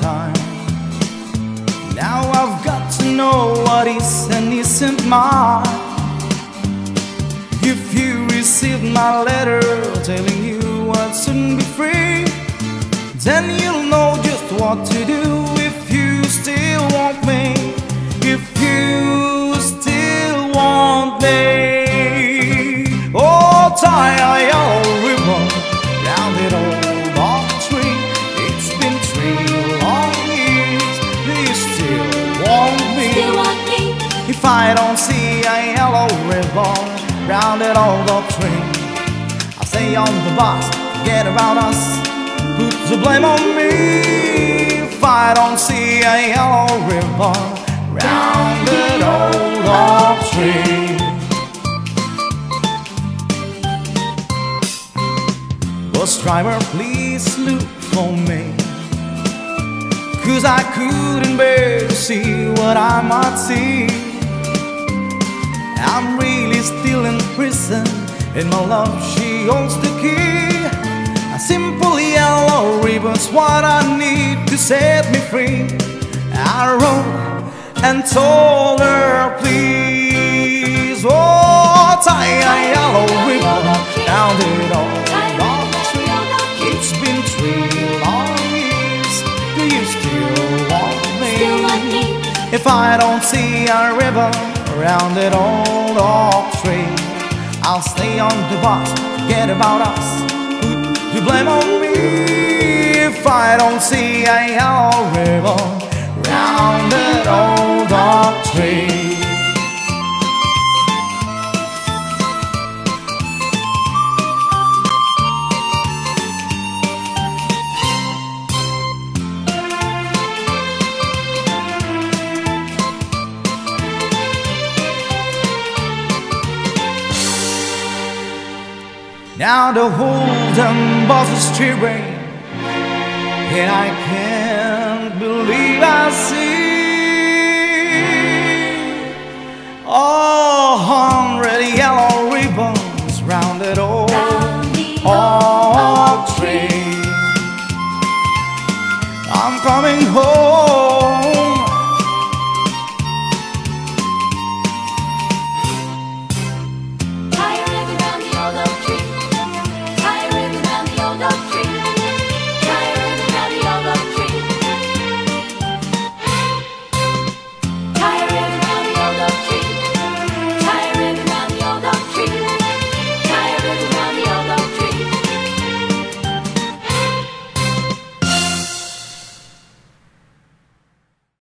time. Now I've got to know what is and isn't mine. If you received my letter telling you I'd soon be free, then you'll know just what to do if you still want me. If you still want me. Oh, tie a yellow ribbon round it old oak tree. It's been 3 long years. Do you still want me? If I don't see a yellow ribbon round that old oak tree, I'll stay on the bus, forget about us, put the blame on me. If I don't see a yellow ribbon round that old oak tree. Bus driver, please look for me, 'cause I couldn't bear to see what I might see. I'm really still in prison, and my love, she holds the key. A simple yellow ribbon's what I need to set me free. I wrote and told her, please, oh, tie a yellow ribbon round it old oak tree. It's been 3 long years. Do you still want me? If I don't see a ribbon round that old oak tree, I'll stay on the bus, forget about us, put the blame on me. If I don't see a yellow ribbon round that old oak tree. Now the whole damn bus is cheering, and I can't believe